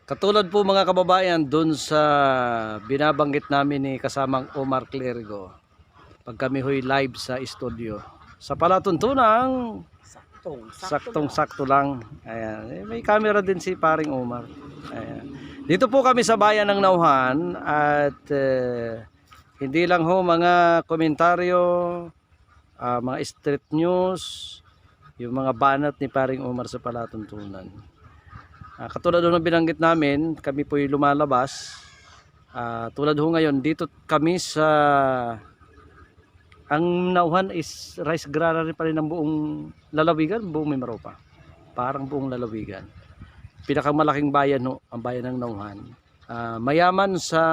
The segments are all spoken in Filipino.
Katulad po mga kababayan dun sa binabanggit namin ni kasamang Omar Clerigo pag kami ho'y live sa studio. Sa palatuntunang saktong-sakto lang. Ayan. May camera din si paring Omar. Ayan. Dito po kami sa bayan ng Nauhan at hindi lang ho mga komentaryo, mga street news, yung mga banat ni paring Omar sa palatuntunan. Katulad ng binanggit namin, kami po'y lumalabas. Tulad ho ngayon, dito kami sa ang Nauhan is rice granary pa rin ng buong lalawigan, buong Mimaropa. Parang buong lalawigan. Pinakamalaking bayan ho, ang bayan ng Nauhan. Mayaman sa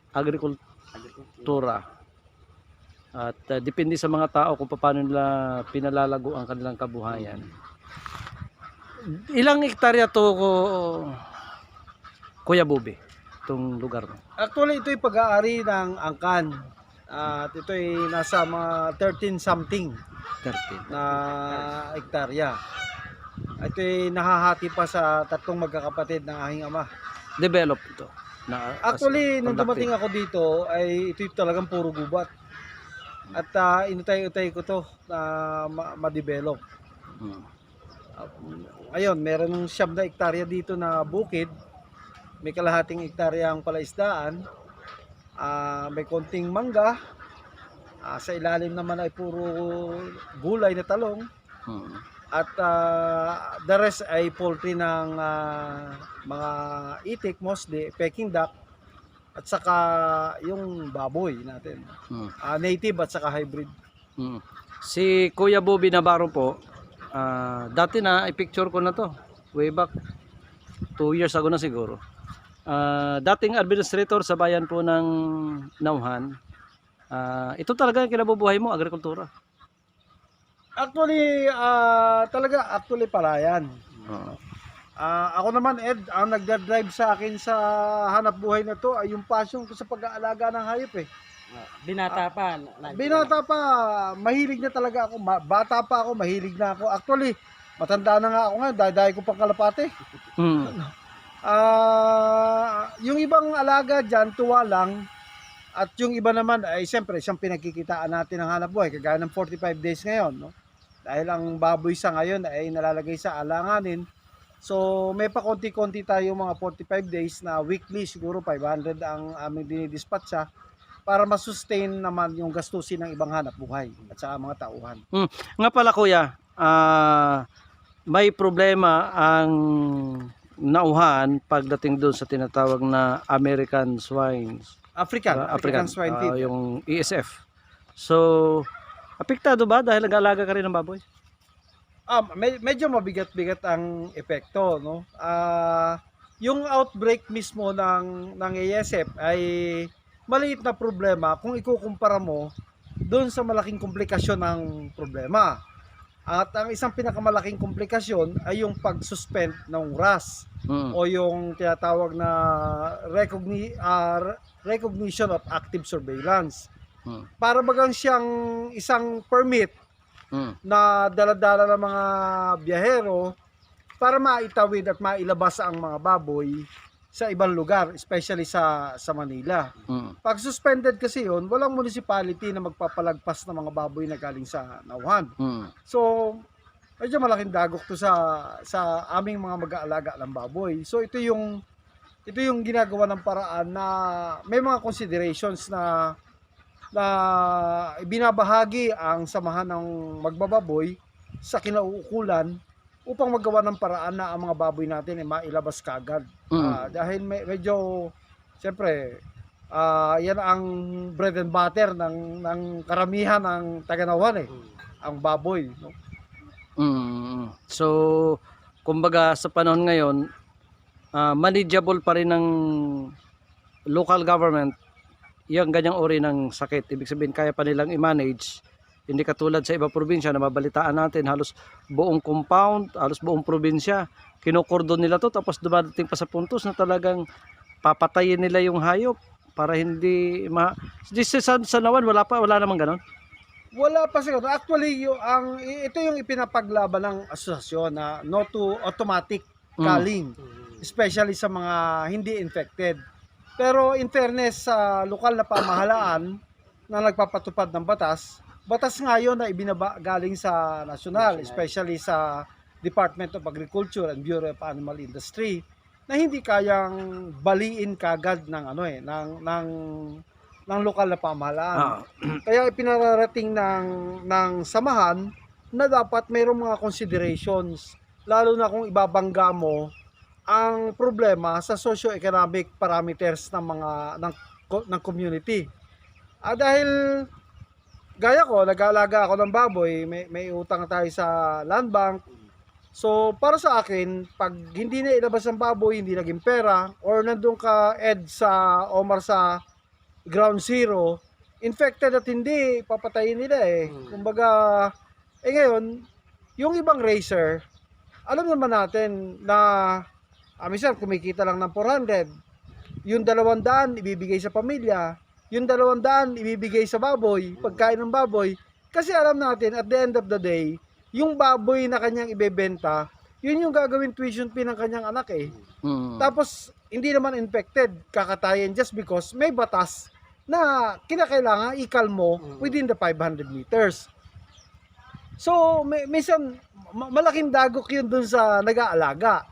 agrikultura. At depende sa mga tao kung paano nila pinalalago ang kanilang kabuhayan. Ilang hektarya to Kuya Bobby, itong lugar mo? Actually, ito'y pag-aari ng Angkan. At ito'y nasa mga 13 something 13. na hektarya. Ito'y nahahati pa sa tatlong magkakapatid ng aking ama. Develop ito. Actually, nung dumating ako dito, ay ito'y talagang puro gubat. At inutay-utay ko to na ma-develop. Ayun, meron 9 na hektarya dito na bukid. May kalahating hektarya ang palaisdaan. May konting mangga. Sa ilalim naman ay puro gulay na talong. At the rest ay poultry ng mga itik, mostly Peking duck. At saka yung baboy natin. Native at saka hybrid. Si Kuya Bobby Navarro po, dati na i-picture ko na to. Way back 2 years ago na siguro. Dating administrator sa bayan po ng Nauhan. Ito talaga yung kinabubuhay mo, agrikultura. Actually, actually palayan. Ako naman, Ed, ang nagdadrive sa akin sa hanap buhay na to ay yung passion ko sa pag-aalaga ng hayop eh. Binata pa. Binata pa, mahilig na talaga ako. Bata pa ako, mahilig na ako. Actually, matanda na nga ako ngayon, dahil ko pang kalapate. Yung ibang alaga dyan, tuwa lang. At yung iba naman ay siyempre siyang pinagkikitaan natin ng hanap buhay. Kagaya ng 45 days ngayon. No? Dahil ang baboy sa ngayon ay nalalagay sa alanganin. So may pa konti-konti tayo mga 45 days na weekly, siguro 500 ang aming dinidispatcha para masustain naman yung gastusin ng ibang hanap buhay at saka mga tauhan. Nga pala kuya, may problema ang Nauhan pagdating doon sa tinatawag na American swine. African swine fever. Yung ESF. So, apektado ba dahil nag-aalaga ka rin ng baboy? Medyo mabigat-bigat ang epekto, no? Yung outbreak mismo ng ASF ay maliit na problema kung ikukumpara mo doon sa malaking komplikasyon ng problema. At ang isang pinakamalaking komplikasyon ay yung pag-suspend ng RAS o yung tinatawag na recognition of active surveillance. Para bagang siyang isang permit na dala-dala ng mga biyahero para maitawid at mailabas ang mga baboy sa ibang lugar, especially sa Manila. Pag suspended kasi yun, walang municipality na magpapalagpas ng mga baboy na galing sa Nauhan. So, medyo malaking dagok to sa aming mga mag-aalaga ng baboy. So, ito yung ginagawa ng paraan na may mga considerations na ibinabahagi ang samahan ng magbababoy sa kinauukulan upang magawa ng paraan na ang mga baboy natin ay mailabas kaagad. Dahil medyo, siyempre, yan ang bread and butter ng karamihan ng taga-Nauhan ang baboy. No? So, kumbaga sa panahon ngayon, manageable pa rin ng local government yung ganyang uri ng sakit. Ibig sabihin kaya pa nilang i-manage. Hindi katulad sa iba probinsya na mabalitaan natin halos buong compound, halos buong probinsya kinokordon nila to, tapos dumadating pa sa puntos na talagang papatayin nila yung hayop para hindi sa Nauhan wala namang ganon. Wala pa siguro. Actually, ito yung ipinapaglaban ng asosasyon na no to automatic culling. especially sa mga hindi infected. Pero in fairness sa lokal na pamahalaan na nagpapatupad ng batas nga yun na galing sa nasyonal, especially sa Department of Agriculture and Bureau of Animal Industry, na hindi kayang baliin kagad ng ng lokal na pamahalaan. Kaya ipinararating ng samahan na dapat mayroong mga considerations, lalo na kung ibabangga mo ang problema sa socio-economic parameters ng community. Dahil gaya ko, nag-aalaga ako ng baboy, may utang tayo sa land bank. So para sa akin, pag hindi na ilabas ang baboy, hindi naging pera, or nandun ka sa Omar sa ground zero, infected at hindi, papatayin nila eh. Kumbaga, ngayon, yung ibang racer, alam naman natin na minsan kumikita lang ng 400, yung 200 ibibigay sa pamilya, yung 200 ibibigay sa baboy, pagkain ng baboy, kasi alam natin at the end of the day, yung baboy na kanyang ibebenta, yun yung gagawin tuition fee ng kanyang anak eh. Tapos hindi naman infected, kakatayin just because may batas na kinakailangan ikalmo within the 500 meters. So minsan malaking dagok yun dun sa nag-aalaga.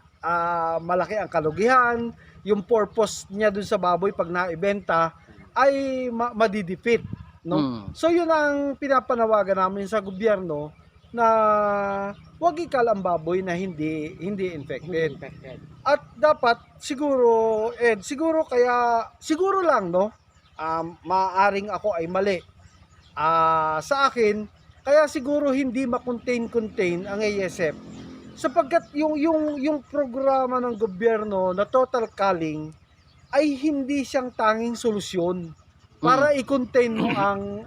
Malaki ang kalugihan, yung purpose niya dun sa baboy pag naibenta ay madidefeat, no? So yun ang pinapanawagan namin sa gobyerno na wag ikal ang baboy na hindi infected. At dapat siguro siguro lang, no? Maaring ako ay mali. Sa akin, kaya siguro hindi ma-contain ang ASF sapagkat yung programa ng gobyerno na total culling ay hindi siyang tanging solusyon para i-contain mo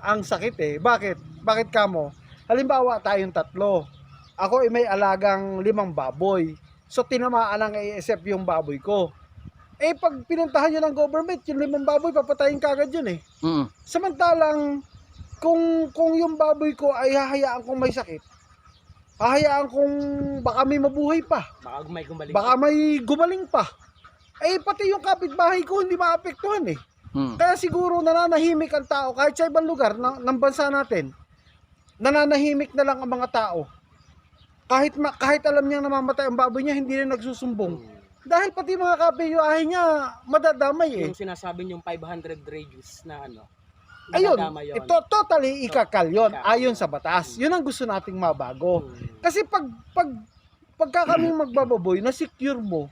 ang sakit eh. Bakit kamo? Halimbawa tayong 3. Ako ay may alagang 5 baboy. So tinamaan ng ASF yung baboy ko. Pag pinuntahan nyo ng government, yung 5 baboy papatayin kagad yun eh. Samantalang kung yung baboy ko ay hahayaan kong may sakit, hahayaan kong baka may mabuhay pa, baka may gumaling pa, pati yung kapitbahay ko hindi maapektuhan eh. Kaya siguro nananahimik ang tao kahit sa ibang lugar ng bansa natin. Nananahimik na lang ang mga tao. Kahit alam niyang namamatay ang baboy niya, hindi na nagsusumbong. Dahil pati mga kapitbahay niya madadamay eh. Yung sinasabi niyong 500 radius na ayun, yun. Totally ikakal yun, ayon sa batas. Yun ang gusto nating mabago. Kasi pagka kami magbababoy, na-secure mo,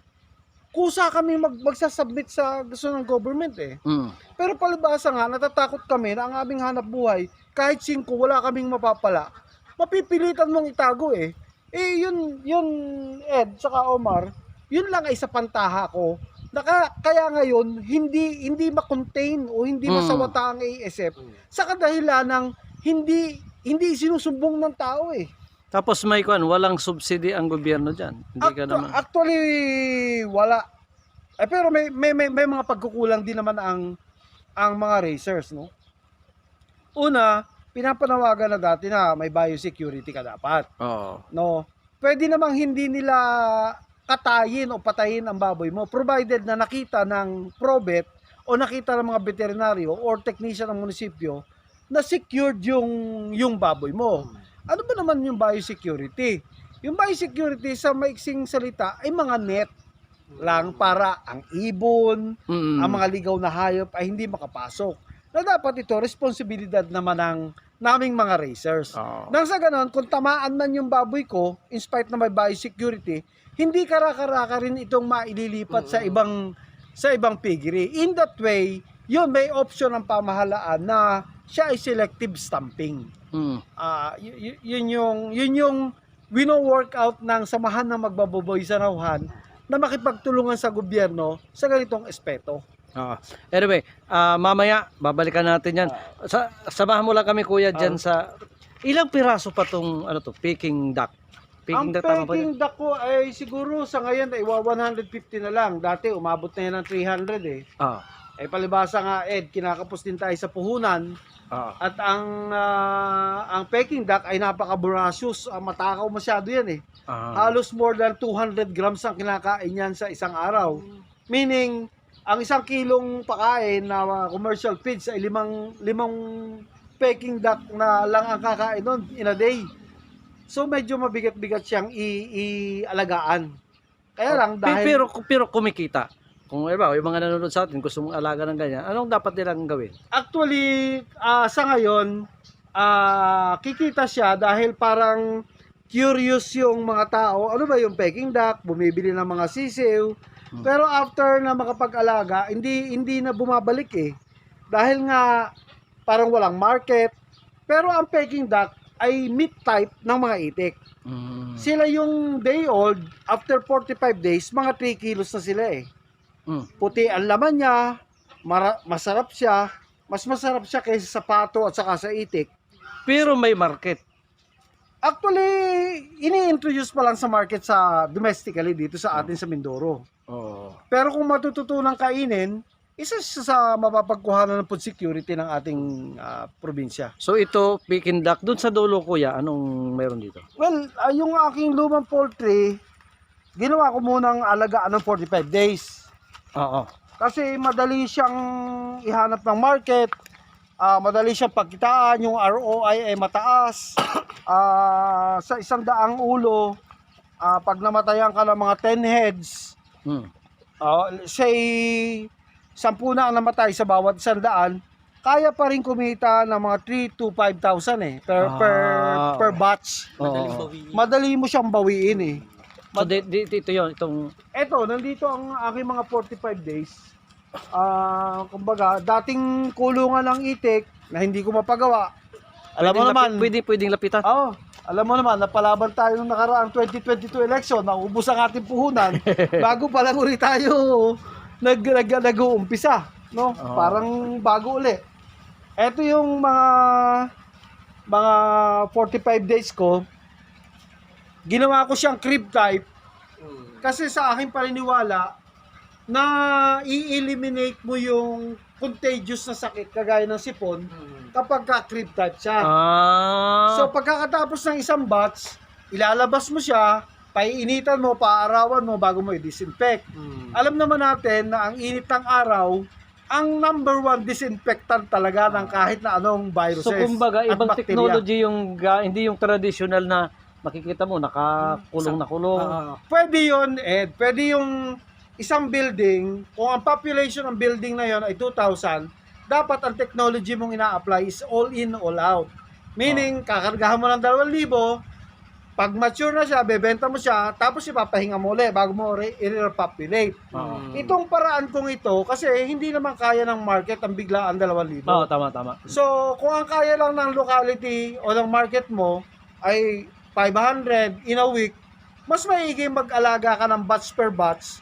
kusa kami magsasubmit sa gusto ng government eh. Pero palibasa nga, natatakot kami na ang aming hanap buhay, kahit 5, wala kaming mapapala. Mapipilitan mong itago eh. Yun Ed, saka Omar, yun lang ay sa pantaha ko. Kaya ngayon, hindi ma-contain o hindi masawata ang ASF sa kadahilan ng hindi sinusumbong ng tao eh. Tapos walang subsidy ang gobyerno dyan. Hindi ka naman. Actually, wala. Pero may mga pagkukulang din naman ang mga racers, no? Una, pinapanawagan na dati na may biosecurity ka dapat. No? Pwede namang hindi nila katayin o patayin ang baboy mo provided na nakita ng probet o nakita ng mga veterinaryo or technician ng munisipyo na secured yung baboy mo. Ano ba naman yung biosecurity? Yung biosecurity sa maiksing salita ay mga net lang para ang ibon, ang mga ligaw na hayop ay hindi makapasok. Na dapat ito responsibilidad naman ng naming mga racers. Nang sa ganon, kung tamaan man yung baboy ko, in spite na may biosecurity, hindi karaka-raka rin itong maililipat sa ibang piggery. In that way, yun may option ng pamahalaan na siya ay selective stamping. Yun yung wino-work out ng samahan ng magbaboboy sa Nauhan na makipagtulungan sa gobyerno sa ganitong espeto. Anyway, mamaya babalikan natin yan. Samahan mo lang kami kuya dyan sa ilang piraso pa tong Peking duck. Ang Peking duck ko ay siguro sa ngayon ay 150 na lang. Dati umabot na yan ng 300 eh. Ay palibasa nga, Ed, kinakapos din tayo sa puhunan. At ang Peking duck ay napaka-voracious. Matakaw masyado yan eh. Halos more than 200 grams ang kinakain yan sa isang araw. Meaning, ang 1 kilong pakain na commercial feeds ay limang Peking duck na lang ang kakain nun in a day. So medyo mabigat-bigat siyang ialagaan. Kaya lang dahil... Pero kumikita. Kung yung mga nanonood sa atin, gusto mong alaga ng ganyan, anong dapat nilang gawin? Actually, sa ngayon, kikita siya dahil parang curious yung mga tao. Ano ba yung Peking duck? Bumibili ng mga sisiw. Pero after na makapag-alaga, hindi na bumabalik eh. Dahil nga parang walang market. Pero ang Peking duck ay meat type ng mga itik. Sila yung day old, after 45 days, mga 3 kilos na sila eh. Puti ang laman niya, masarap siya, mas masarap siya kaysa sa pato at saka sa itik. Pero may market. Actually, ini-introduce pa lang sa market sa domestically dito sa atin sa Mindoro. Pero kung matututunang kainin, isa sa mapapagkuhanan ng food security ng ating probinsya. So ito, Peking duck, dun sa dulo kuya, anong meron dito? Well, yung aking lumang poultry, ginawa ko munang alagaan ng 45 days. Kasi madali siyang ihanap ng market, madali siyang pagkitaan, yung ROI ay mataas. Sa 100 ulo, pag namatayan ka ng mga 10 heads, say 10 na ang namatay sa bawat 100, kaya pa rin kumita ng mga 3 to 5,000 eh, per batch. Madaling bawiin. Madali mo siyang bawiin eh. So dito yun, Eto, nandito ang aking mga 45 days. Kumbaga, dating kulungan ng itik na hindi ko mapagawa. Alam mo naman, pwedeng lapitan. alam mo naman, napalaban tayo nung nakaraang 2022 election, naubos ang ating puhunan, bago pa lang ulit tayo nag-uumpisa. No? Parang bago uli. Eto yung mga 45 days ko, ginawa ko siyang crib type kasi sa aking paniniwala na i-eliminate mo yung contagious na sakit kagaya ng sipon kapag ka-crib type siya. So pagkakatapos ng isang batch, ilalabas mo siya, paiinitan mo, paarawan mo bago mo i-disinfect. Alam naman natin na ang init ng araw, ang number 1 disinfectant talaga ng kahit na anong viruses. So kumbaga, at ibang bacteria. technology yung, hindi yung traditional na makikita mo, nakakulong na kulong. Pwede yun, Ed. Pwede yung isang building, kung ang population ng building na yon ay 2,000, dapat ang technology mong ina-apply is all in, all out. Meaning, kakargahan mo ng 2,000, pag mature na siya, bebenta mo siya, tapos ipapahinga mo ulit bago mo i-repopulate. Itong paraan kong ito, kasi hindi naman kaya ng market ang biglaan 2,000. Tama. So, kung ang kaya lang ng locality o ng market mo ay 500 in a week, mas maigi mag-alaga ka ng batch per batch.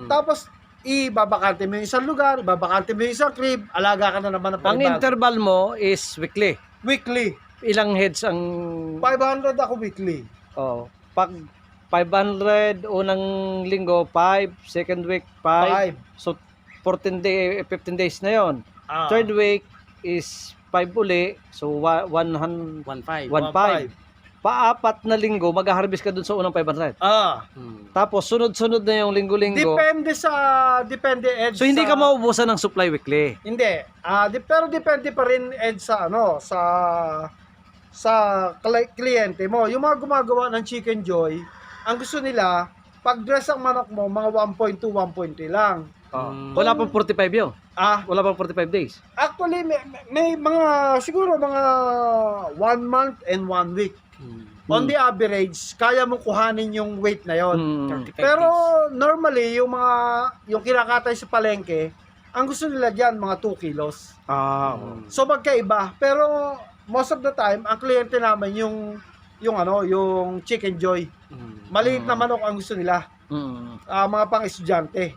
Tapos, ibabakante mo yung isang lugar, ibabakante mo yung isang crib, alaga ka na naman ng Ang interval mo is weekly. Weekly. Ilang heads ang... 500 ako weekly. Pag 500, unang linggo, 5, second week, 5. So, 15 days na yon. Third week is 5 uli. So, 1.5. 1.5. Pa-4 na linggo, mag-harvest ka dun sa unang 500. Tapos, sunod-sunod na yung linggo-linggo. Depende, Ed. So, hindi ka maubusan ng supply weekly. Hindi. Pero depende pa rin, Ed, sa kliyente mo. Yung mga gumagawa ng Chicken Joy, ang gusto nila, pag-dress ang manok mo, mga 1.2, 1.3 lang. Wala pang 45 yun. Wala pang 45 days. Actually, may mga, siguro mga 1 month and 1 week. On the average, kaya mo kuhanin yung weight na yon. 35 Pero days. normally, yung kinakatay sa palengke, ang gusto nila dyan, mga 2 kilos. So magkaiba. Pero most of the time, ang kliyente namin yung Chicken Joy. Maliit na manok ang gusto nila. Mga pang-estudyante.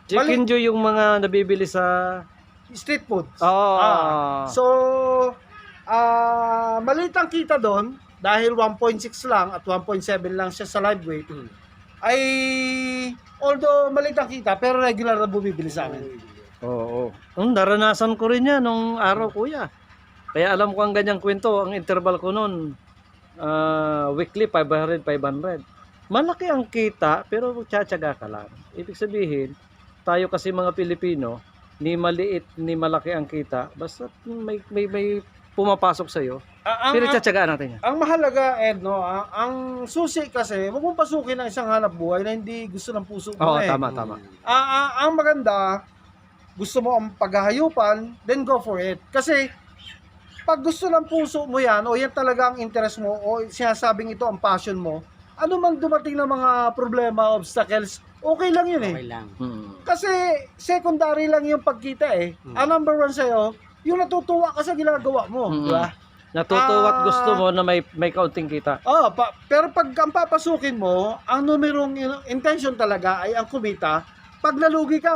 Chicken Joy yung mga nabibili sa Street food. So, maliit ang kita doon dahil 1.6 lang at 1.7 lang siya sa live weight. Ay, although maliit ang kita, pero regular na bumibili sa amin. Oo. Naranasan ko rin yan nung araw, kuya. Kaya alam ko ang ganyang kwento. Ang interval ko noon, weekly 500. Malaki ang kita, pero tsatsaga ka lang. Ibig sabihin, tayo kasi mga Pilipino, ni maliit ni malaki ang kita, basta may pumapasok sa iyo. Pero tsatsagaan natin yan. Ang mahalaga, Ed, no, ang susi kasi, huwag mong pasukin ang isang hanap buhay na hindi gusto ng puso mo. Oo, eh. tama. Ang maganda, gusto mo ang paghahayupan, then go for it. Kasi, pag gusto ng puso mo yan, o yan talaga ang interest mo, o sinasabing ito ang passion mo, ano man dumating na mga problema, obstacles, okay lang yun eh. Okay lang. Kasi, secondary lang yung pagkita eh. Ang number one sa'yo, yung natutuwa ka sa ginagawa mo. Di ba? Natutuwa at gusto mo na may kaunting kita. Oh, pero pag ang papasukin mo, ang numerong intention talaga ay ang kumita. Pag nalugi ka,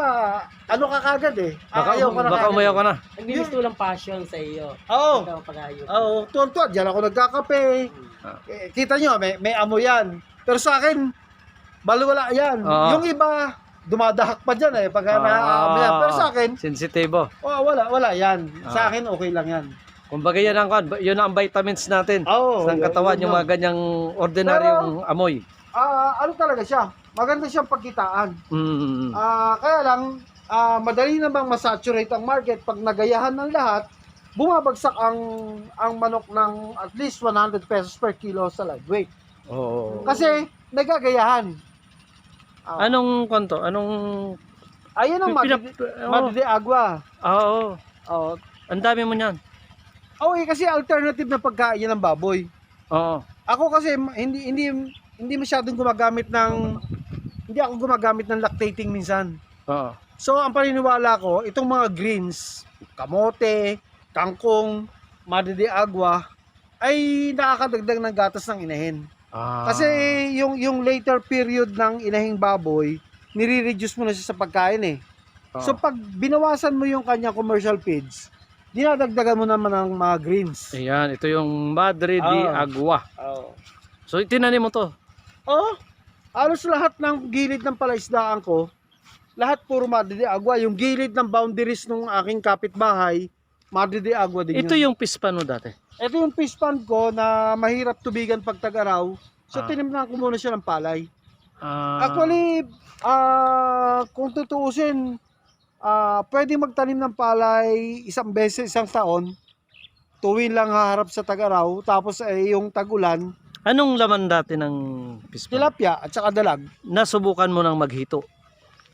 ano ka kagad eh. Baka Ayaw ka na kagad. umayaw ka na. Nagbibigay lang passion sa iyo. Oo. Ikaw ang pag-ayos. Oo, tuwan-tuwa. Diyan ako nagkakape. Kita nyo, may amo yan. Pero sa akin, wala yan. Oo. Yung iba, dumadahak pa dyan eh. Pag naaamo yan. Pero sa akin, sensitibo. wala yan. Sa akin, okay lang yan. Kumbaga yun ang vitamins natin Oo. sa katawan, yun yung mga ganyang ordinaryong amoy. Ano talaga siya? Maganda siyang pagkitaan. Mm. Kaya lang, madali namang masaturate ang market pag nagayahan ng lahat, bumabagsak ang manok ng at least 100 pesos per kilo sa live weight. Oo. Kasi nagagayahan. Anong kwanto? Anong Ayun ang Madide Agua. Oo. Oh. Ang dami mo niyan. Okay, kasi alternative na pagkain ng baboy. Oo. Ako kasi hindi masyadong gumagamit hindi ako gumagamit ng lactating minsan. Oo. So, ang paniniwala ko, itong mga greens, kamote, kangkong, Madide Agua, ay nakakadagdag ng gatas ng inahin. Kasi yung later period ng inahing baboy, nire-reduce mo na siya sa pagkain eh. So, pag binawasan mo yung kanyang commercial feeds, dinadagdagan mo naman ng mga greens. Ayan, ito yung Madre de Agua. So, tinanim mo to. Halos lahat ng gilid ng palaisdaan ko, lahat puro Madre de Agua. Yung gilid ng boundaries ng aking kapitbahay, Madre de Agua din Ito yun. yung pispan mo dati. Ito yung fish pond ko na mahirap tubigan pag tag-araw. So, tinimnan ko muna siya ng palay. Actually, kung tutuusin, pwede magtanim ng palay isang beses, isang taon. Tuwin lang haharap sa tag-araw. Tapos yung tag-ulan, Anong laman dati ng pispan? tilapia at saka dalag. Nasubukan mo ng maghito.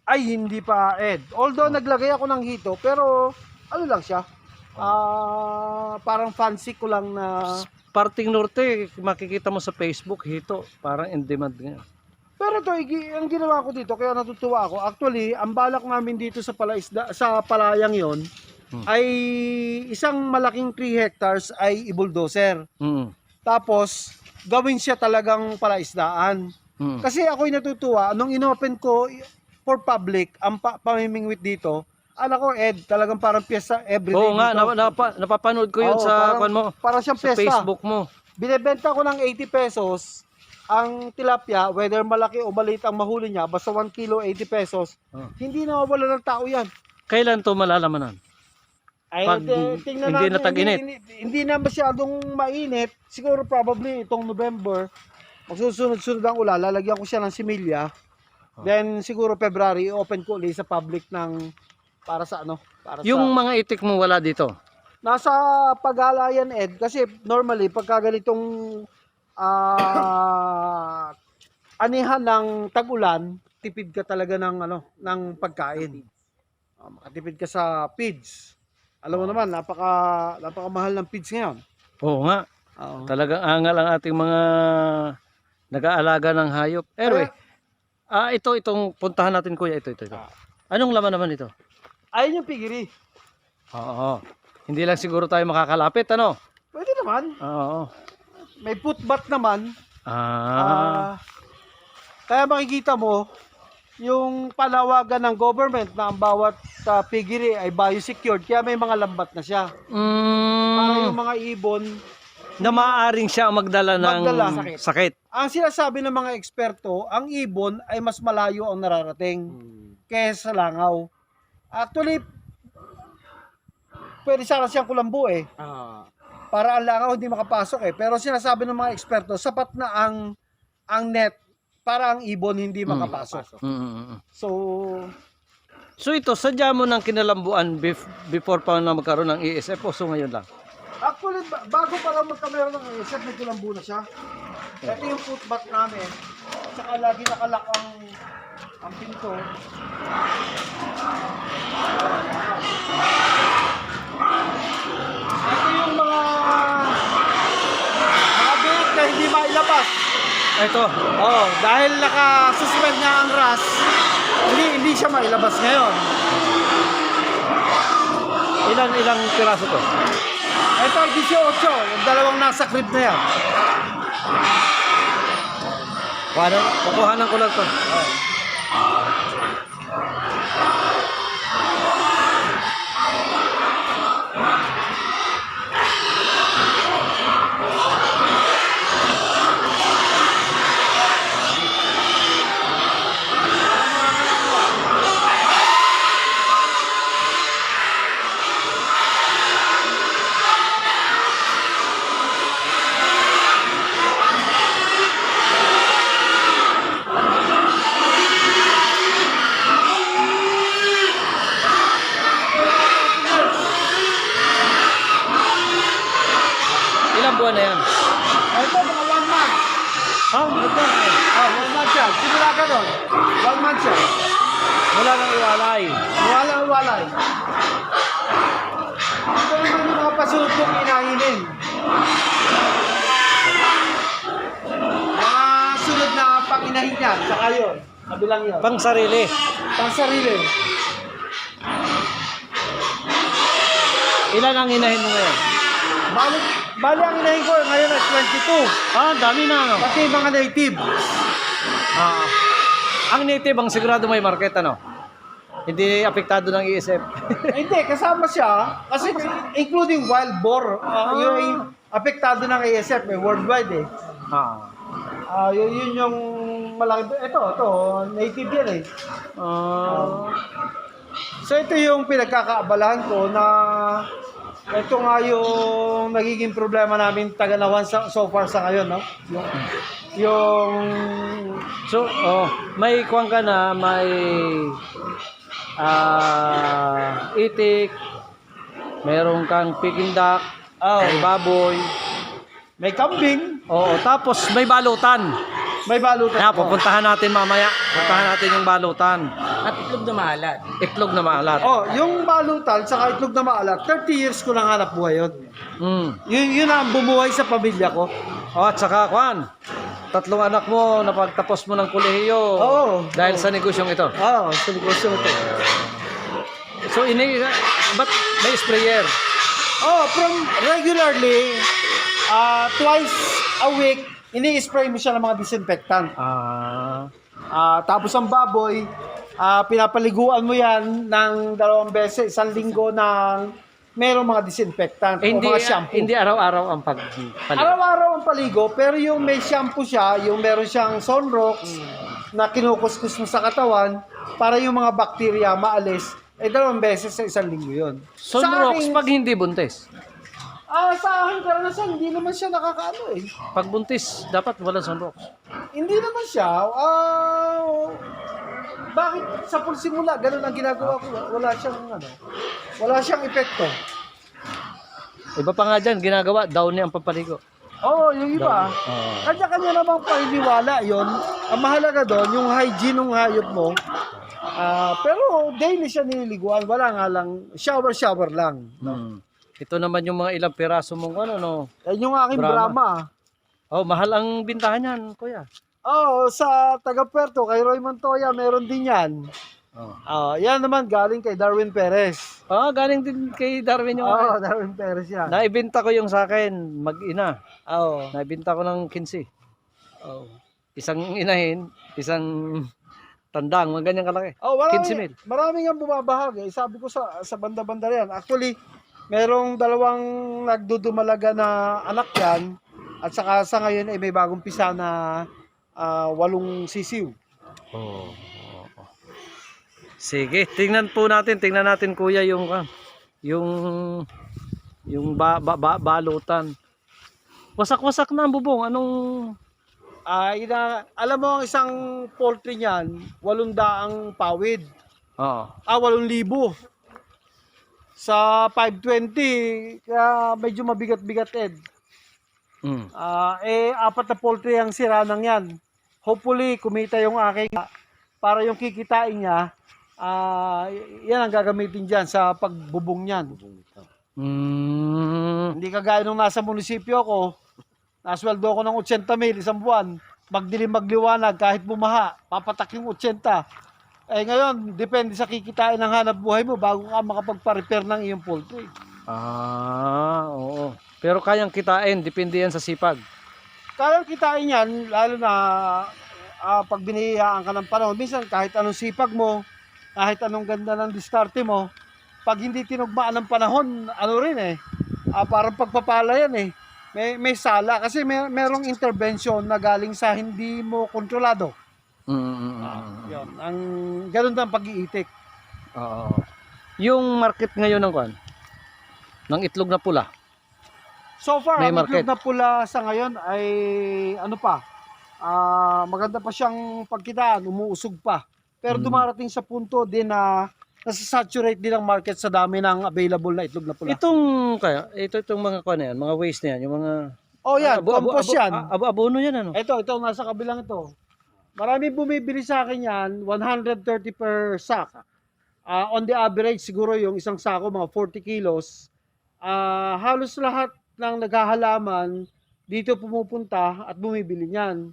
Ay, hindi pa, Ed. Although naglagay ako ng hito, pero ano lang siya. Parang fancy ko lang na... Parting Norte, makikita mo sa Facebook, hito. Parang in demand nga. Pero ito, ang ginawa ko dito, kaya natutuwa ako. Actually, ang balak namin dito sa palayang yon ay isang malaking 3 hectares ay i-bulldozer. Tapos, gawin siya talagang palaisdaan. Kasi ako'y natutuwa, nung inopen ko for public, ang pamimingwit dito, alam ko, Ed, talagang parang piyesta everyday. Oo nga, dito. napapanood ko yun sa parang siyang sa piyesta. Facebook mo. Binebenta ko ng 80 pesos ang tilapia, whether malaki o maliit ang mahuli niya, basta 1 kilo 80 pesos. Hindi nawawala ng tao yan. Kailan to malalaman? Ay, Pag tingnan hindi natin, na tag-init. hindi na masyadong mainit. Siguro probably itong November, magsusunod-sunod ang ulan, lalagyan ko siya ng similya. Then siguro February, open ko ulit sa public ng para sa ano? Yung mga itik mo wala dito? Nasa paghalayan, Ed, kasi normally pagka ganitong anihan ng tag-ulan, tipid ka talaga ng pagkain. Makatipid ka sa feeds. Alam mo naman, napakamahal ng feeds ngayon. Oo nga. Oo. Talagang angal ang ating mga nag-aalaga ng hayop. Anyway, itong puntahan natin, kuya, ito. Anong laman naman ito? Ayun yung pigiri. Oo. Hindi lang siguro tayo makakalapit, ano? Pwede naman. Oo. May footbath naman. Kaya makikita mo, yung panawagan ng government na ang bawat pigiri ay biosecured, kaya may mga lambat na siya. Para yung mga ibon na maaaring siya ang magdala ng sakit. Ang sinasabi ng mga eksperto, ang ibon ay mas malayo ang nararating kaysa sa langaw. Actually, pwede sana siyang kulambu eh. Ah. Para ang langaw hindi makapasok eh. Pero sinasabi ng mga eksperto, sapat na ang net para ang ibon hindi makapasok. So, So ito, sadya mo ng kinalambuan before pa na magkaroon ng ESF o so ngayon lang? actually, bago pa lang magkameron ng ESF, may kulambu na siya. Ito yung footbath namin. Saka lagi nakalak ang pinto. Ito yung mga bait na hindi mailabas. Ito. Oh, dahil naka-suspend nga ang RAS, hindi siya mailabas ngayon. Ilang piraso to? Ito, 18. Yung dalawang nasa crib na yan. Kukuhanan ko lang to. Ilang buwan na yan? Ito, mga 1 month. Oh, ito. 1 month siya. Simula ka doon. 1 month siya. Wala nang iwalay. Walay. Ito naman yung mga pasunod kong inahinin. Mga sunod na panginahin yan. Saka yun. Kabilang yun. Pang sarili. Pang sarili. Ilan ang inahin mo ngayon? Bali ang inahin ko ngayon ay 22. Ah, dami na ano. Pati yung mga native. Ang native ang sigurado may market ano. Hindi apektado ng ESF. Hindi, kasama siya. Kasi including wild boar. Yung apektado ng ASF worldwide eh. Yun yung malaki. Ito, native yan eh. So ito yung pinagkakaabalahan ko na ito nga yung nagiging problema namin Taganawan so far sa ngayon, no? Yung So, may kuwang ka na, may itik, meron kang Peking duck, may baboy, may kambing, oo, tapos may balutan. may balutan. Kaya pupuntahan natin mamaya. Puntahan natin yung balutan. At itlog na maalat. Itlog na maalat. Yung balutan saka itlog na maalat, 30 years ko nang hanap buhay yun. Yun ang bumuhay sa pamilya ko. At saka, Kwan, 3 anak mo napagtapos mo ng kolehiyo dahil sa negosyong ito. Sa negosyo ito. So, ba't may sprayer? From regularly, twice a week, ini-spray mo siya ng mga disinfectant. Tapos ang baboy, pinapaliguan mo yan ng 2 beses, 1 linggo ng merong mga disinfectant o mga shampoo. Hindi araw-araw ang pagpaligo. Araw-araw ang paligo, pero yung may shampoo siya, yung meron siyang Sunrox na kinukuskus mo sa katawan para yung mga bakterya maalis, 2 beses sa 1 linggo yun. Sunrox pag hindi buntis. Sa akin karanasan, hindi naman siya nakakaano eh. Pag buntis, dapat walang sunrox. Hindi naman siya. Bakit sa pulsimula, ganun ang ginagawa ko. Wala siyang epekto. Iba pa nga dyan, ginagawa, downy ang papaligo. Yung iba. Kanya-kanya namang paniniwala yon. Ang mahalaga doon, yung hygiene ng hayop mo. Pero daily siya nililiguan. Wala nga lang, shower lang. Ito naman yung mga ilang piraso mong Yan yung aking Brahma. Mahal ang bintahan yan, kuya. Sa taga-Puerto, kay Roy Montoya, meron din yan. Yan naman galing kay Darwin Perez. Galing din kay Darwin yung Darwin Perez yan. Naibenta ko yung sa akin, mag-ina. Oo. Naibenta ko ng 15. Isang inahin, isang tandang, mga ganyan kalaki. 15,000. Marami nga bumabahagi. Sabi ko sa banda-banda yan. Actually, merong 2 nagdudumalaga na anak yan. At saka sa ngayon ay may bagong pisa na 8 sisiw. Sige, tingnan natin kuya yung yung balutan. Wasak-wasak na ang bubong. Anong Alam mo ang isang poultry niyan, 800 pawid. Oo. 8,000. Sa 520, kaya medyo mabigat-bigat, Ed. Mm. 4 na poultry ang sira ng yan. Hopefully, kumita yung aking para yung kikitain niya, yan ang gagamitin dyan sa pagbubong niyan. Hindi kagaya nung nasa munisipyo ko, nasweldo ko ng 80,000 isang buwan, magdilim magliwanag kahit bumaha, papatak yung 80. Ngayon, depende sa kikitain ng hanap buhay mo bago ka makapagpa-repair ng iyong poultry. Oo. Pero kayang kitain, depende yan sa sipag. Kaya kitain yan, lalo na pag binihiyaan ka ng panahon. Minsan kahit anong sipag mo, kahit anong ganda ng diskarte mo, pag hindi tinugmaan ng panahon, parang pagpapala yan eh. May sala kasi merong intervention na galing sa hindi mo kontrolado. Yun, ganun ang pag-iitik. Oo. Yung market ngayon ng kwan, ng itlog na pula. So far, May ang market. itlog na pula sa ngayon ay maganda pa siyang pagkitaan, umuusog pa. Pero dumarating sa punto din na nasa-saturate din ang market sa dami ng available na itlog na pula. Itong mga kwan na yan, mga waste na yan, yung mga Yan, compost yan. abono yan ano. Ito, nasa kabilang ito. Marami bumibili sa akin yan, 130 per sack. On the average, siguro yung isang sako, mga 40 kilos. Halos lahat ng naghahalaman dito pumupunta at bumibili niyan.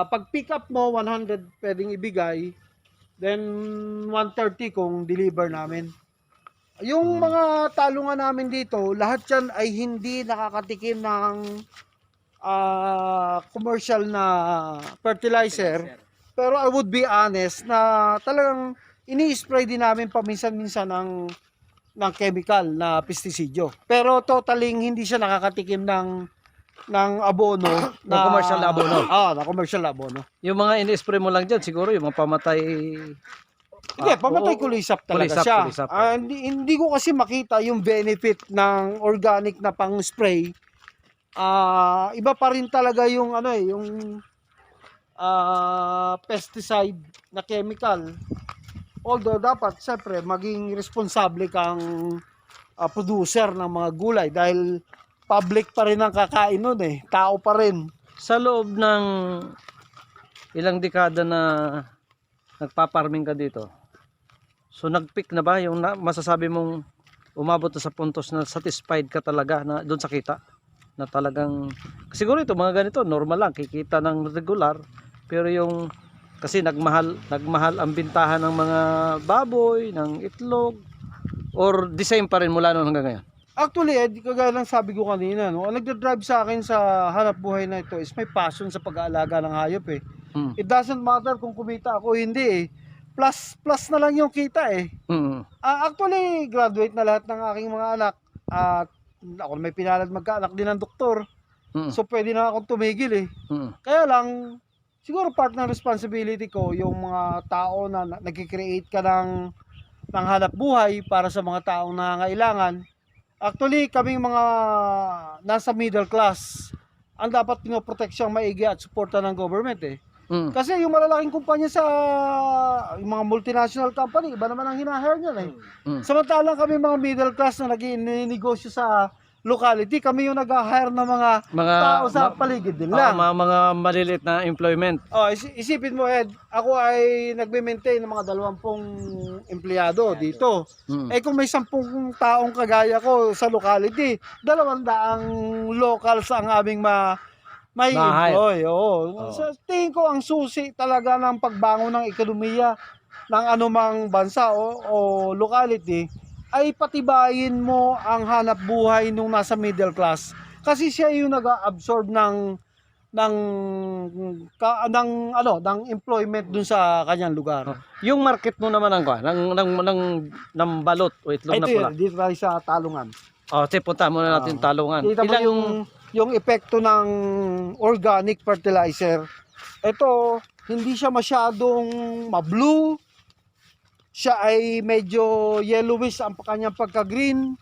Pag pick up mo, 100 pwedeng ibigay. Then 130 kung deliver namin. Yung mga talungan namin dito, lahat yan ay hindi nakakatikim ng commercial na fertilizer. Pero I would be honest na talagang ini-spray din namin paminsan-minsan ng chemical na pestisidyo. Pero totaling hindi siya nakakatikim ng abono Na commercial na abono. Na commercial na abono. Yung mga ini-spray mo lang dyan, siguro yung mga pamatay. Hindi, pamatay kulisap talaga siya. Kulisap. Hindi ko kasi makita yung benefit ng organic na pang-spray. Iba pa rin talaga yung yung pesticide na chemical. Although dapat siyempre maging responsable kang producer ng mga gulay dahil public pa rin ang kakain nun tao pa rin. Sa loob ng ilang dekada na nagpa-farming ka dito, so nag-peak na ba yung masasabi mong umabot na sa puntos na satisfied ka talaga na doon sa kita? Na talagang, siguro ito mga ganito, normal lang, kikita ng regular, pero yung, kasi nagmahal ang bintahan ng mga baboy, ng itlog, or the same pa rin mula noon hanggang ngayon? Actually, kagaya lang sabi ko kanina, ang nagdadrive sa akin sa hanap buhay na ito is may passion sa pag-aalaga ng hayop It doesn't matter kung kumita ako o hindi Plus na lang yung kita Actually, graduate na lahat ng aking mga anak at ako may pinalad magkaanak din ng doktor. So pwede na akong tumigil Kaya lang, siguro part ng responsibility ko yung mga tao na nag-create ka ng hanap buhay para sa mga taong nangangailangan. Actually, kaming mga nasa middle class, ang dapat pinoproteksyang maigi at suporta ng government Kasi yung malalaking kumpanya yung mga multinational company, iba naman ang hinahire niyan Samantalang kami mga middle class na nag-negosyo sa locality, kami yung nag-hire ng mga tao sa paligid din lang. Mga maliliit na employment. Isipin mo Ed, ako ay nagme-maintain ng mga 20 empleyado dito. Kung may 10 taong kagaya ko sa locality, 200 locals ang aming may employ. So, tingin ko ang susi talaga ng pagbangon ng ekonomiya ng anumang bansa o locality ay patibayin mo ang hanap buhay nung nasa middle class. Kasi siya yung nag-absorb ng employment dun sa kanyang lugar. Yung market mo naman ng balot o itlog na pula. Dito tayo sa Talungan. Punta muna natin Talungan. Kita mo yung epekto ng organic fertilizer. Ito, hindi siya masyadong ma-blue. siya ay medyo yellowish ang kanyang pagka-green,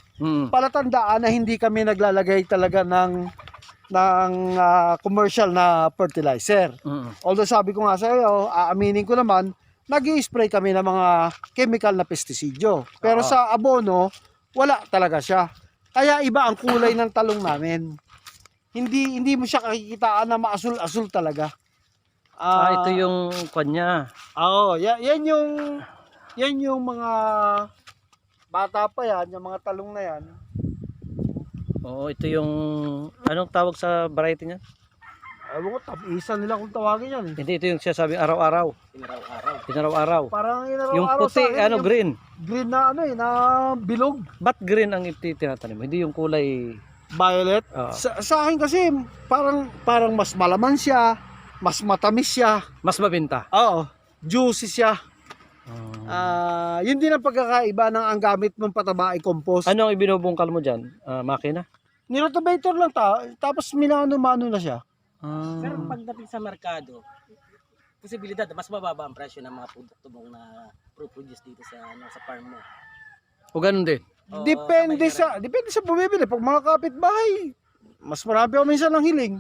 palatandaan na hindi kami naglalagay talaga ng commercial na fertilizer. Although sabi ko nga sa iyo, aaminin ko naman, nag-i-spray kami ng mga chemical na pestisidyo. Pero sa abono, wala talaga siya. Kaya iba ang kulay ng talong namin. Hindi mo siya kakikitaan na maasul-asul talaga. Ito yung kanya. Oo, yan yung mga bata pa yan, yung mga talong na yan. Oo, ito yung anong tawag sa variety niya? Ewan ko, tapisan nila kung tawagin yan. Hindi, ito yung sinasabing araw-araw. Inaraw-araw. Parang inaraw-araw Yung puti, sa akin, yung green. green na na bilog. Ba't green ang tinatanim mo? Hindi yung kulay. Violet. Oo. Sa akin kasi parang mas malaman siya, mas matamis siya. Mas mabinta. Oo, juicy siya. Yun din ang pagkakaiba ng ang gamit mong pataba ay compost. Ano ang ibinubungkal mo dyan? Makina? Nirotobator lang tapos minano-mano na siya. Pero pagdating sa merkado, posibilidad mas mababa ang presyo ng mga produkto mong na produce dito sa sa farm mo. O ganun din? Oo, Depende sa bumibili. Pag mga kapitbahay, mas marami ako minsan ng hiling.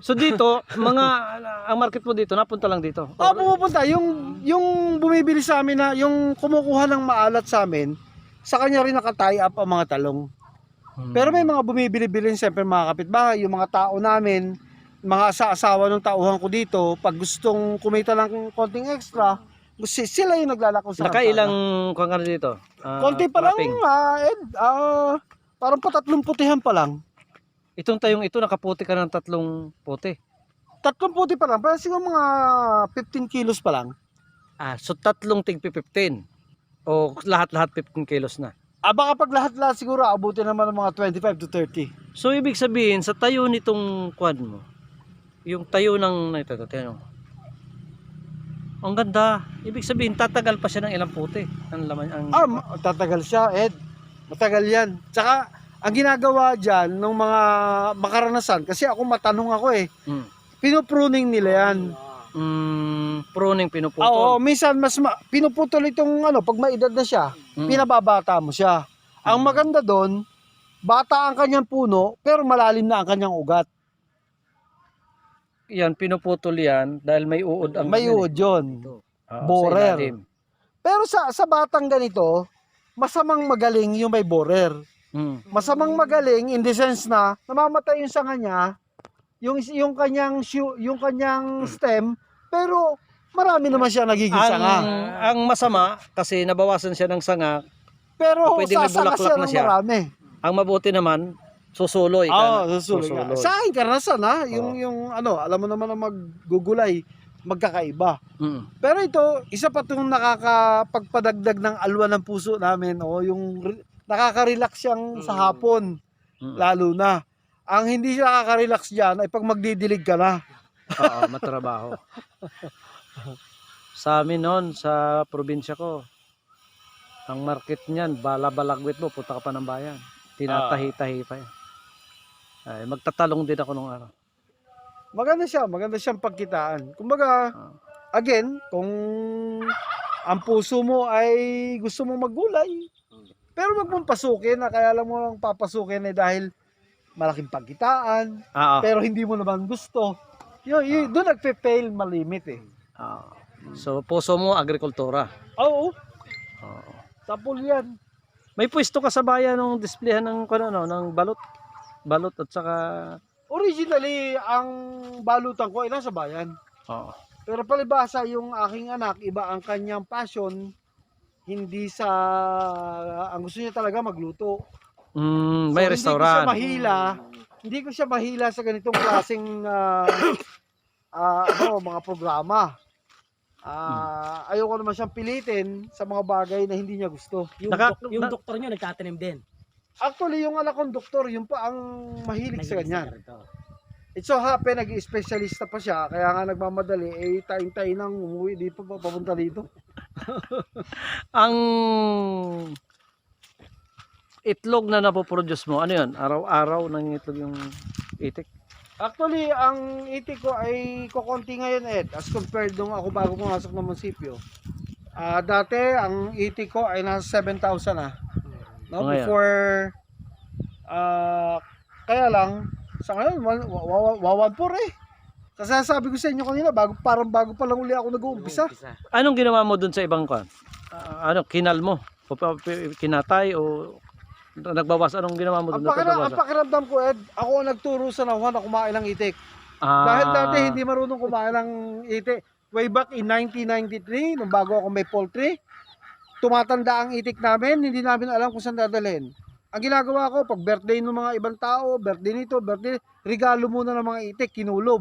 So dito, ang market mo dito, napunta lang dito? Pumupunta. Yung bumibili sa amin na, yung kumukuha ng maalat sa amin, sa kanya rin naka-tie up ang mga talong. Pero may mga bumibili-bili siyempre mga kapitbahay, yung mga tao namin, mga asawa ng tauhan ko dito, pag gustong kumita ng konting extra, sila yung naglalako sa Nakailang kung ano dito? konti pa lang, cropping? Ed. Parang patatlong putihan pa lang. Itong tayong ito, nakaputi ka ng 3 puti. 3 puti pa lang, pero siguro mga 15 kilos pa lang. So 3 tig 15. O lahat-lahat 15 kilos na. Baka pag lahat-lahat siguro, abutin naman ng mga 25 to 30. So ibig sabihin, sa tayo nitong kwan mo, yung tayo ng ito, tingnan mo. Ang ganda. Ibig sabihin, tatagal pa siya ng ilang puti. Ang laman, Tatagal siya, Ed. Matagal yan. Tsaka, ang ginagawa dyan ng mga makaranasan, kasi ako matanong ako pinupruning nila yan. Pruning pinuputol. Oo, minsan pinuputol itong pag may edad na siya, pinababata mo siya. Ang maganda doon, bata ang kanyang puno, pero malalim na ang kanyang ugat. Yan, pinuputol yan dahil may uod ang May uod yun. Borer. Pero sa batang ganito, masamang magaling yung may borer. Masamang magaling in the sense na namamatay yung sanga niya, yung kanyang stem, pero marami naman siya nagiging sanga. Ang masama kasi nabawasan siya ng sanga, Pero pwede may sasanga bulaklak na ng siya. marami. ang mabuti naman susuloy ka. Susuloy. Sa akin karanasan yung alam mo naman na maggugulay, magkakaiba. Pero ito, isa pa itong nakakapagpadagdag ng alwa ng puso namin, yung nakaka-relax siyang sa hapon, lalo na. Ang hindi siya nakaka-relax dyan ay pag magdidilig ka na. Oo, matrabaho. Sa amin noon, sa probinsya ko, ang market niyan, bala-balagwit mo, punta ka pa ng bayan. Tinatahi-tahi pa yan. Ay, magtatalong din ako nung araw. Maganda siyang pagkitaan. Kumbaga, again, kung ang puso mo ay gusto mong maggulay, pero wag mong pasukin na kaya lang mo lang papasukin dahil malaking pagkitaan, pero hindi mo naman gusto. Doon nagpe-fail malimit So, puso mo, agrikultura. Oo. Tapol yan. May pwesto ka sa bayan ng displayhan ng balot. Balot at saka... Originally, ang balutan ko ay nasa bayan. Pero palibasa yung aking anak, iba ang kanyang passion, hindi sa... Ang gusto niya talaga magluto. May restaurant. Hindi ko siya mahila sa ganitong klaseng mga programa. Ayoko naman siyang pilitin sa mga bagay na hindi niya gusto. Yung doktor niyo nagtatanim din. Actually, yung anak kong doktor, yun pa ang mahilig sa ganyan. It so happen, nag-specialista pa siya, kaya nga nagmamadali, tayo-tayo nang umuwi dito, papunta dito. Ang itlog na napoproduce mo, ano yun? Araw-araw nang itlog yung itik? Actually, ang itik ko ay kukunti ngayon, Ed, as compared nung ako bago pumasok ng munisipyo. Dati, ang itik ko ay nasa 7,000 na. No? Ngayon? Before, kaya lang, sa ngayon, 1,4 eh. Kasi sabi ko sa inyo kanina, parang bago pa lang uli ako nag-uumpisa. Anong ginawa mo dun sa ibang kwan? Kinal mo? O kinatay o nagbawas? Anong ginawa mo dun? Ang pakiramdam ko, Ed, ako ang nagturo sa nauhan na kumain ng itik. Ah, Dahil dati hindi marunong kumain ng itik. Way back in 1993, nung bago ako may poultry, tumatanda ang itik namin, hindi namin alam kung saan dadalhin. Ang ginagawa ko, pag birthday ng mga ibang tao, birthday nito, birthday, regalo muna ng mga itik, kinulob.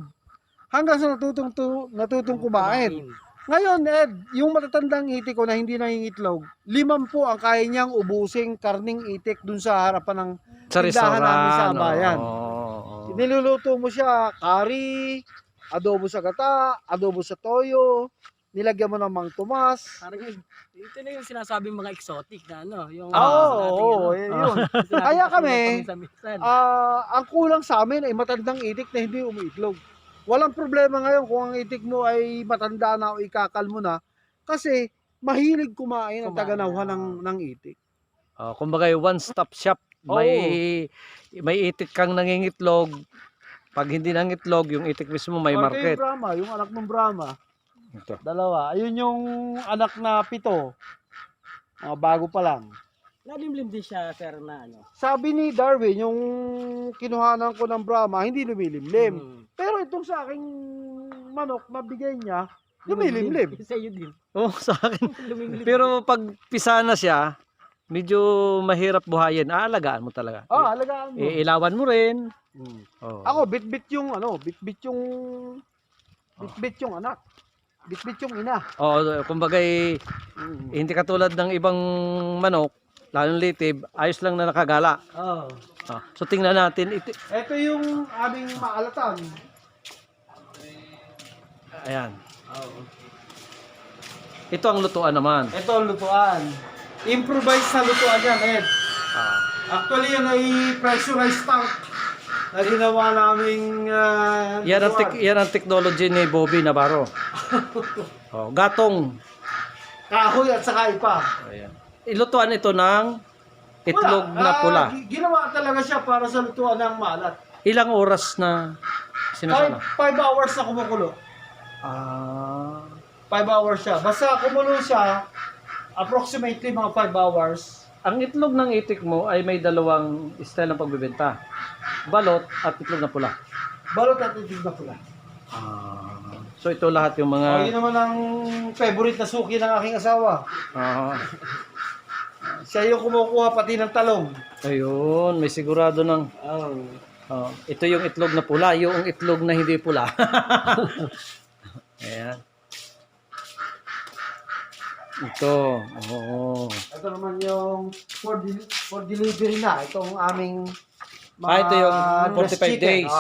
Hanggang sa natutong kumain. Ngayon, Ed, yung matatandang itik ko na hindi nangingitlog, 5 ang kaya niyang ubusing karning itik dun sa harapan ng sa tindahan namin sa restaurant. bayan. Oo. Niluluto mo siya, curry, adobo sa gata, adobo sa toyo, nilagyan mo ng Mang Tomas. Parang ito na yung sinasabi mga exotic na ano. Yung, Oo, yun. Kaya kami, minsan. ang kulang sa amin ay matandang itik na hindi umiitlog. Walang problema ngayon kung ang itik mo ay matanda na o ikakal mo na kasi mahilig kumain ang taga-nauhan ng itik. Kumbaga one-stop shop. May itik kang nangingitlog. Pag hindi nangitlog, yung itik mismo may Ito market. yung Brahma, yung anak ng Brahma. Ito. Dalawa. Ayun yung anak na 7. Bago pa lang. Nalimlim din siya, sir, na ano. Sabi ni Darwin, yung kinuhanan ko ng Brahma, hindi lumilimlim. Pero itong sa aking manok, mabigay niya, lumilimlim. Sa iyo din. Oh, sa akin. Lumimlim. Pero pag pisa na siya, medyo mahirap buhayin. Aalagaan mo talaga. Alagaan mo. Ilawan mo rin. Oh. Ako, bit-bit yung anak. Bit-bit yung ina. Kumbaga hindi katulad ng ibang manok, lalong litib, ayos lang na nakagala. So tingnan natin. Ito yung aming maalatan. Ayan. Ito ang lutuan naman. Ito ang lutuan. Improvised na lutuan yan, Ed. Actually, yan ay pressurized tank na ginawa naming Yan ang technology ni Bobby Navarro. Gatong. kahoy at saka ipa. Ayan. Ilutuan ito ng itlog Wala. na pula. Ginawa talaga siya para sa lutuan ng maalat. Ilang oras na sinasala? 5 hours na kumukulo. 5 hours siya. Basta kumulo siya, approximately mga 5 hours. Ang itlog ng itik mo ay may dalawang style ng pagbebenta. Balot at itlog na pula. Balot at itig na pula. So ito lahat yung Yun mga naman ang favorite na suki ng aking asawa. Siya yung kumukuha pati ng talong. Ayun, may sigurado ng ito yung itlog na pula, yung itlog na hindi pula. Ayan. Ito. Ito naman yung for delivery na. Itong aming Ito yung 45 breast chicken. days.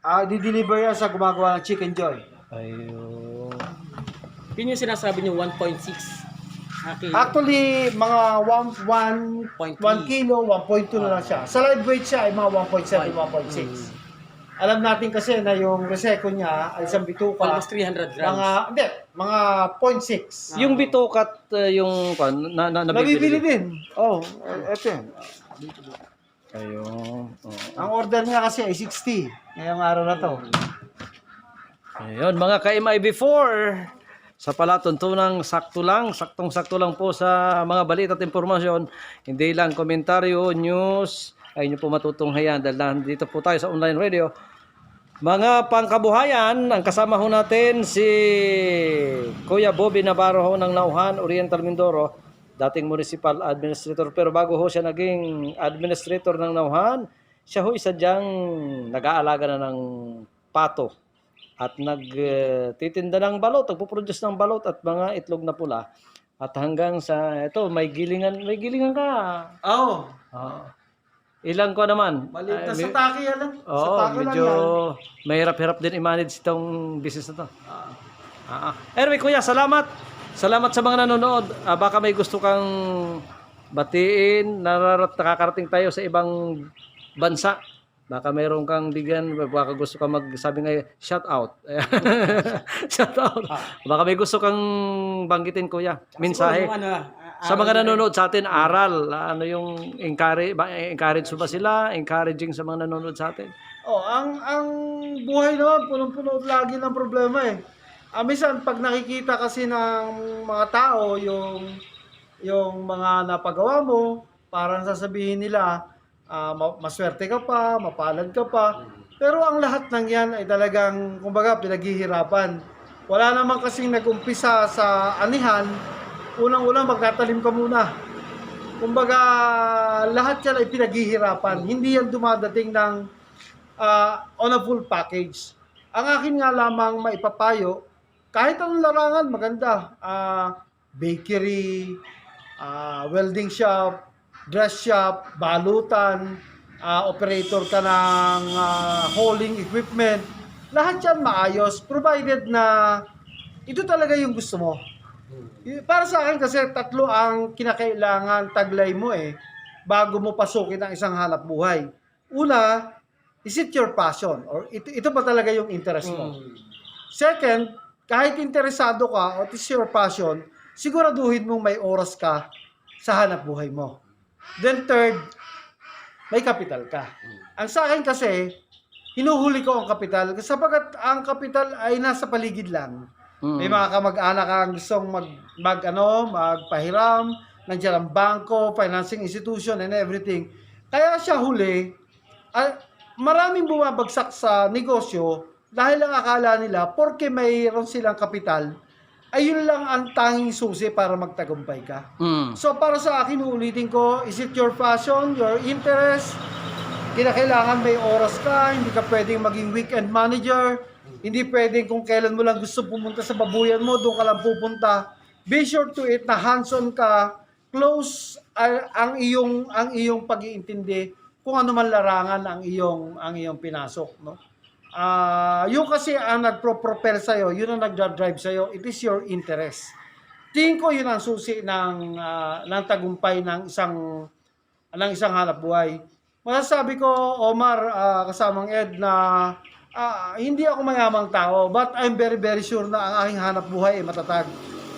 Di-deliver yan sa gumagawa ng Chicken Joy. Ayun. Yun yung sinasabi niyo 1.6. Actually, mga 1 kilo, 1.2 na lang siya. Sa live weight siya ay mga 1.7, 1.6. Alam natin kasi na yung Reseco niya ay isang bituka. Almost 300 grams. Mga 0.6. Yung bitukat, yung Nabibili din. Eto yan. Ayun. Ang order niya kasi ay 60 ngayong araw na to. Ayun, mga ka-MI4, sa palatuntunang saktong-sakto lang po sa mga balita at impormasyon, hindi lang komentaryo, news, ay nyo po matutunghayan dahil nandito po tayo sa online radio. Mga pangkabuhayan, ang kasama ho natin si Kuya Bobby Navarro ho ng Nauhan, Oriental Mindoro, dating municipal administrator. Pero bago ho siya naging administrator ng Nauhan, siya ho isa diyang nag-aalaga na ng pato at nagtitinda ng balot, nagpo-produce ng balot at mga itlog na pula. At hanggang sa ito, may gilingan ka. Ilang ko naman? Maliit na sa taki yan lang. Medyo mahirap-hirap din i-manage itong business na to. Anyway, Kuya, salamat. Salamat sa mga nanonood. Baka may gusto kang batiin. Nakakarating tayo sa ibang bansa. Baka mayroon kang bigyan, baka gusto ka magsabi nga shout out. Shout out. Baka may gusto kang banggitin kuya. Mensahe. Siguro yung Sa mga nanonood sa atin, aral. Ano yung encourage ba sila? Encouraging sa mga nanonood sa atin? Oh, ang buhay naman punong-puno lagi ng problema eh. Minsan pag nakikita kasi ng mga tao yung mga napagawa mo, parang sasabihin nila, maswerte ka pa, mapalad ka pa. Pero ang lahat ng yan ay talagang, kumbaga, pinaghihirapan. Wala naman kasing nag-umpisa sa anihan, unang-unang magtatalim ka muna. Kumbaga, lahat yan ay pinaghihirapan. Hindi yan dumadating ng on a full package. Ang akin nga lamang maipapayo, kahit anong larangan, maganda. Bakery, welding shop, dress shop, balutan, operator ka ng hauling equipment. Lahat yan maayos, provided na ito talaga yung gusto mo. Para sa akin kasi tatlo ang kinakailangan taglay mo bago mo pasukin ang isang hanap buhay. Una, is it your passion? Or ito ba talaga yung interest mo? Second, kahit interesado ka o it is your passion, siguraduhin mong may oras ka sa hanap buhay mo. Then third, may kapital ka. Ang sa akin kasi, hinuhuli ko ang kapital sapagat ang kapital ay nasa paligid lang. May mga kamag-anak kang gustong magpahiram, nandiyan ang bangko, financing institution and everything. Kaya siya huli, maraming bumabagsak sa negosyo dahil ang akala nila, porke mayroon silang kapital, ay yun lang ang tanging susi para magtagumpay ka. So para sa akin, uulitin ko, is it your passion, your interest? Kinakailangan may oras ka, hindi ka pwedeng maging weekend manager, hindi pwedeng kung kailan mo lang gusto pumunta sa babuyan mo, doon ka lang pupunta. Be sure to it na hands-on ka, close ang iyong pag-iintindi kung ano man larangan ang iyong pinasok, no? Yung kasi ang nagpro-propel sa iyo, yun ang nagda-drive sa iyo, it is your interest. Tingin ko yun ang susi ng tagumpay ng isang hanap buhay. Masasabi ko, Omar, kasamang Ed, na hindi ako mayamang tao, but I'm very very sure na ang aking hanap buhay ay matatag.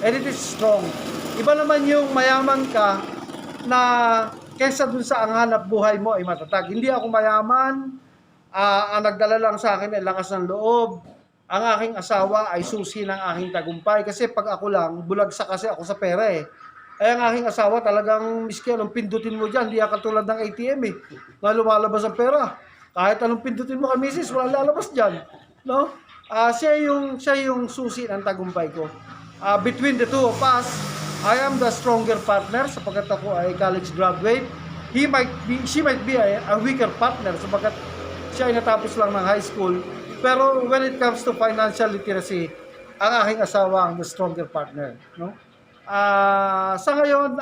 And it is strong. Iba naman yung mayaman ka na kesa dun sa ang hanap buhay mo ay matatag. Hindi ako mayaman, ang nagdala lang sa akin ay lakas ng loob. Ang aking asawa ay susi ng aking tagumpay. Kasi pag ako lang, bulagsak kasi ako sa pera Ay ang aking asawa talagang miski anong pindutin mo dyan, hindi katulad ng ATM na lumalabas ang pera. Kahit anong pindutin mo kay misis, walang lalabas dyan. No? Siya yung susi ng tagumpay ko. Between the two of us, I am the stronger partner sapagkat ako ay college graduate. She might be a weaker partner sapagkat siya ay natapos lang ng high school. Pero when it comes to financial literacy, ang aking asawa ang the stronger partner. No? Sa ngayon,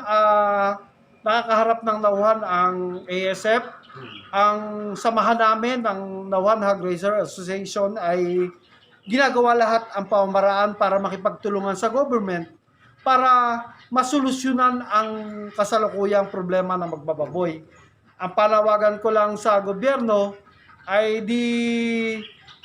nakakaharap ng nauhan ang ASF. Ang samahan namin ng Nauhan Hog Raiser Association ay ginagawa lahat ang pamamaraan para makipagtulungan sa government para masolusyonan ang kasalukuyang problema ng magbababoy. Ang panawagan ko lang sa gobyerno ay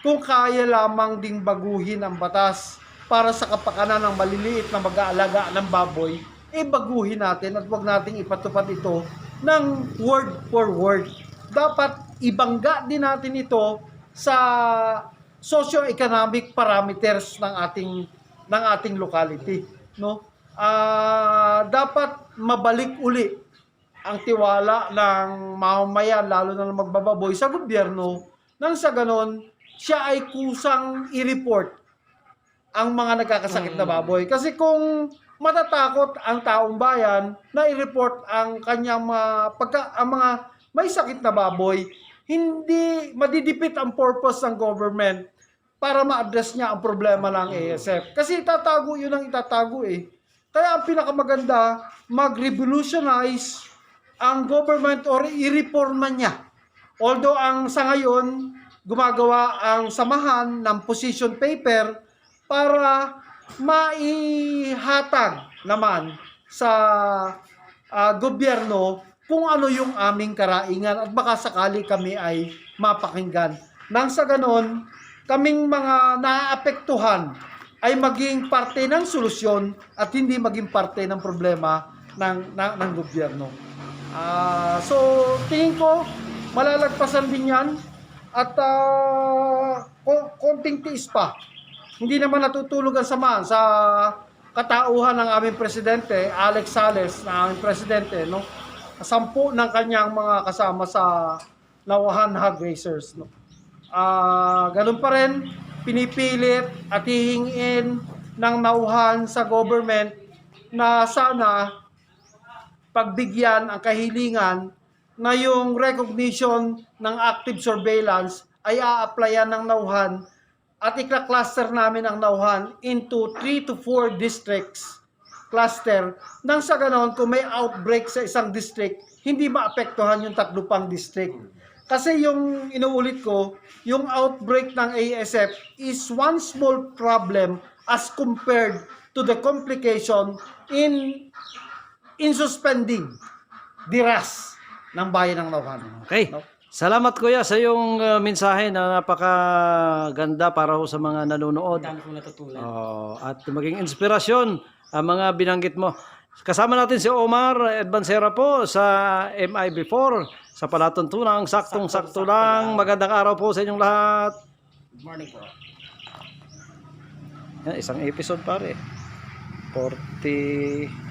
kung kaya lamang ding baguhin ang batas para sa kapakanan ng maliliit na mag-aalaga ng baboy, baguhin natin at huwag nating ipatupad ito ng word for word. Dapat ibangga din natin ito sa socio-economic parameters ng ating locality, no? Dapat mabalik uli ang tiwala ng mamamayan, lalo na ng magbababoy sa gobyerno, nang sa ganon siya ay kusang i-report ang mga nagkakasakit na baboy. Kasi kung matatakot ang taong bayan na i-report ang kanyang ang mga may sakit na baboy, hindi madidipit ang purpose ng government para ma-address niya ang problema ng ASF. Kasi itatago yun ang itatago Kaya ang pinakamaganda, mag-revolutionize ang government or i-reforma niya. Although sa ngayon, gumagawa ang samahan ng position paper para maihatag naman sa gobyerno kung ano yung aming karaingan at baka sakali kami ay mapakinggan. Nang sa ganon, kaming mga naaapektuhan ay maging parte ng solusyon at hindi maging parte ng problema ng gobyerno. So, tingin ko, malalagpasan din yan at konting tiis pa. Hindi naman natutulog ang samahan sa katauhan ng aming presidente, Alex Sales, na aming presidente, no? 10 ng kanyang mga kasama sa Nauhan Hog Racers, no? Ganun pa rin, pinipilit at hihingin ng Nauhan sa government na sana pagbigyan ang kahilingan na yung recognition ng active surveillance ay a-applyan ng Nauhan at ikla-cluster namin ang Nauhan into 3 to 4 districts cluster nang sa ganon kung may outbreak sa isang district, hindi maapektuhan yung 3 pang district. Kasi yung inuulit ko, yung outbreak ng ASF is one small problem as compared to the complication in suspending diras ng bayan ng Nauhan. Okay. No? Salamat kuya sa iyong mensahe na napakaganda para ho sa mga nanonood. Dami kong natutunan. At maging inspirasyon ang mga binanggit mo. Kasama natin si Omar Advancera po sa MIB4 sa palatuntunang saktong-sakto lang. Magandang araw po sa inyong lahat. Good morning po. Yan, isang episode pare. 40